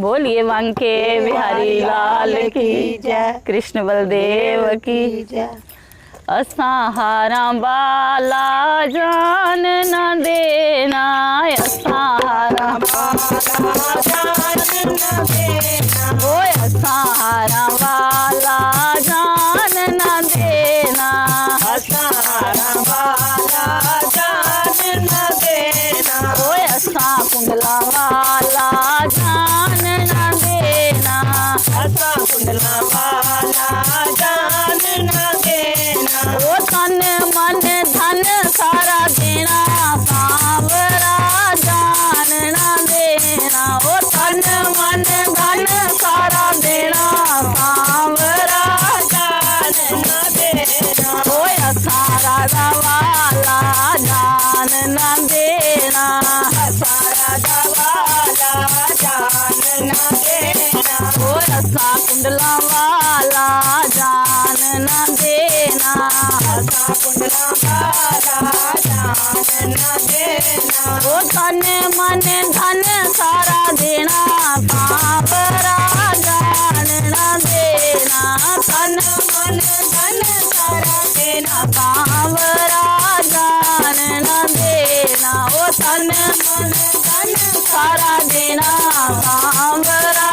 बोलिए बांके बिहारी लाल की जय, कृष्ण बलदेव की जय। असां हारा बाला जान न देना, असां हारा बाला जान न देना, ओए असां हारा बाला जान न देना, असां हारा बाला जान न देना, ओए असां कुंडला वाला जान न देना, असां कुंडला वाला जान न देना, ओ तन मन धन सारा देना, सांवरा जान न देना, ओ तन मन धन सारा देना, सांवरा जान न देना, ओए असां राजा वाला जान न देना, असां राजा वाला जान न देना, ओए असां कुंडला वाला जान न देना, असां कुंडला वाला जान न देना, ओ तन मन धन सारा देना, सांवरा जान न देना, तन मन धन सारा देना, सांवरा जान न देना, ओ तन मन धन सारा देना, सांवरा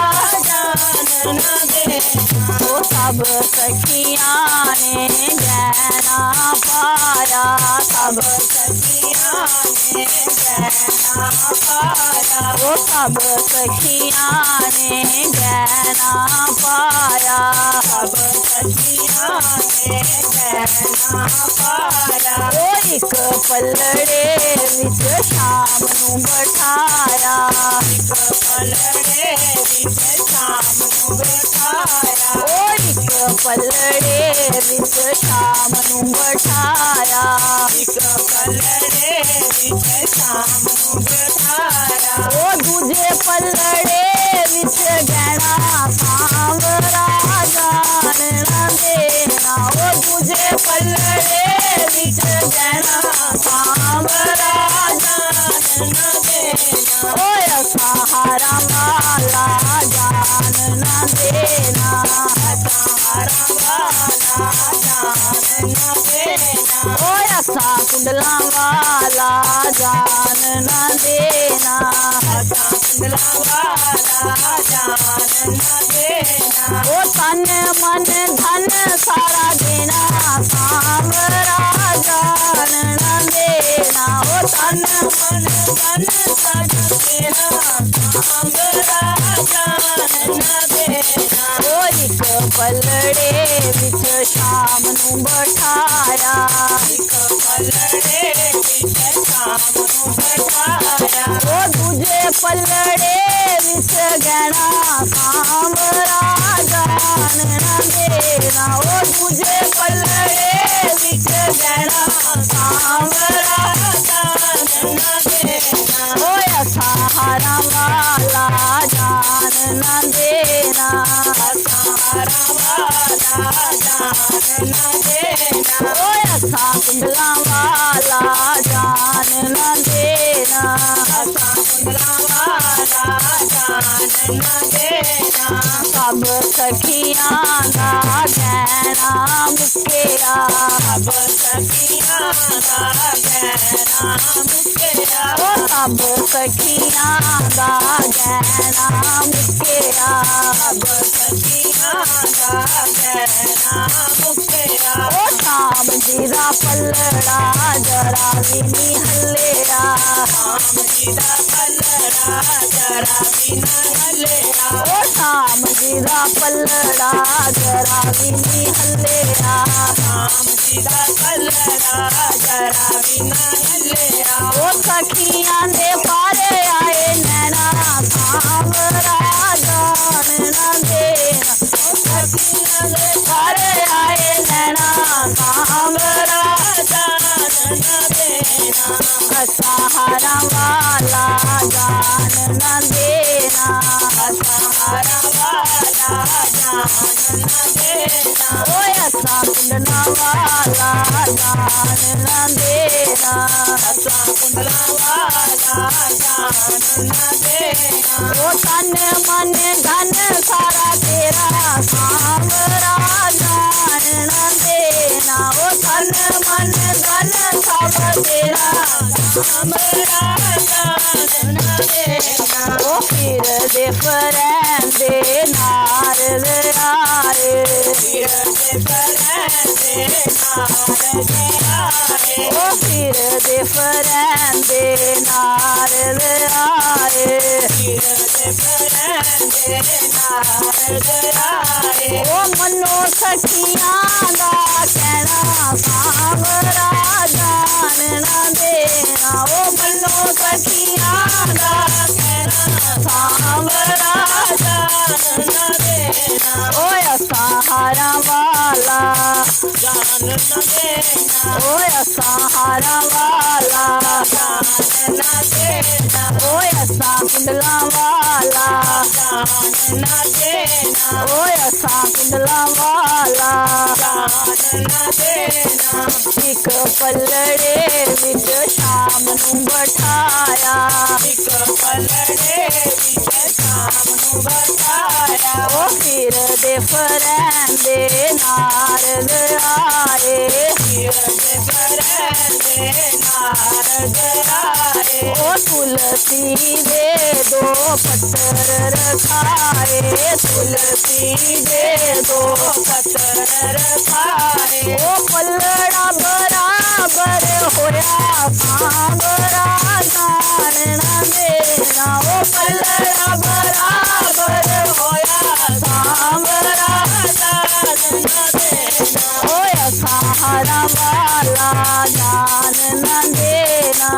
जान न देना, ओ सब सखियां ने गहना पाया, सब सखियां ने गहना पाया, ओ सब सखियां ने गहना पाया, सब सखियां ने गहना पाया, ओ एक पलड़े विच शाम नूं बिठाया, एक पलड़े विच शाम नूं बिठाया, ओ एक पलड़े विच शाम नूं बिठाया, एक पलड़े विच शाम नूं बिठाया, ओ दूजे पलड़े विच गहना सांवरा जान न देना, ओ दूजे पलड़े विच गहना सांवरा जान न देना, ओए असां हारा वाला जान न देना, असां हारा वाला जान न देना, ओए असां कुंडला वाला जान न देना, असां कुंडला वाला जान न देना, ओ तन मन धन सारा देना, सांवरा जान न देना, ओ तन मन धन सारा देना, सांवरा जान न देना, ओ एक पलड़े विच शाम नूं बिठाया, एक पलड़े विच शाम नूं बिठाया, ओ दूजे पलड़े विच गहना सांवरा जान न देना, ओ दूजे पलड़े विच गहना सांवरा जान न देना, ओए असां हारा वाला जान न देना, असां हारा वाला जान न देना, ओए असां कुंडला वाला जान न देना, असां कुंडला वाला जान न देना, सब सखियां दा गहना मुक्केया, सब सखियां दा गहना मुक्केया, ओ सब सखियां दा गहना मुक्केया, सब सखियां दा गहना मुक्केया, ओ शाम जी दा पलड़ा जरा भी नी हल्लेया, शाम जी दा पलड़ा जरा भी न हल्लेया, ओ शाम जी दा पलड़ा जरा भी नी हल्लेया, शाम जी दा पलड़ा जरा भी न हल्लेया, ओ सखियां दे पारे आए नैना सांवरा जान न देना, ओ सखियां दे पारे आए नैना सांवरा जान न देना, असां हारा वाला जान न देना, असां हारा वाला जान न देना, ओए असां कुंडला वाला जान न देना, असां कुंडला वाला जान न देना। ओ तन मन धन सारा तेरा सांवरा जान न देना ओ तन मन धन सब तेरा सांवरा जान न देना ओ फिर दे फरेंदे नारद आए फिर दे फरेंदे नारद आए ओ फिर दे फरेंदे नारद आए फिर दे फरेंदे नारद आए ओ मनो सखियां दा कहना सांवरा जान न देना ओ मनो सखियां दा कहना सांवरा जान न देना ओ सहारा वाला जान न देना ओ सहारा वाला जान न देना ओ कुंडला वाला जान न देना ओ कुंडला वाला जान न देना एक पलड़े विच शाम नूं बिठाया एक पलड़े विच शाम नूं बिठाया ओ फिर दे फरेंदे नारद आए फिर दे फरेंदे नारद आए ओ तुलसी दे दो पत्थर रखाए तुलसी दे दो पत्थर रखाए ओ पलड़ा बराबर होया सांवरा जान न देना ओ पलड़ा बराबर होया सांवरा जान न देना ओ सहारा वाला जान न देना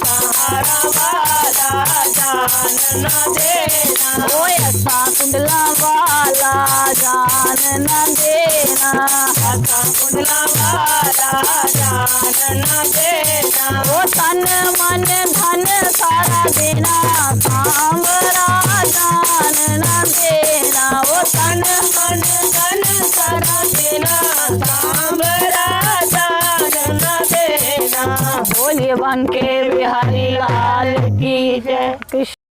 सहारा वाला जान न देना ओ कुंडला वाला जान न देना कुंडला वाला जान न देना ओ तन मन धन सारा देना सांवरा जान न देना ओ तन मन धन सारा देना सांवरा जान न देना बोलिए बांके बिहारी लाल की जय। कृष्ण।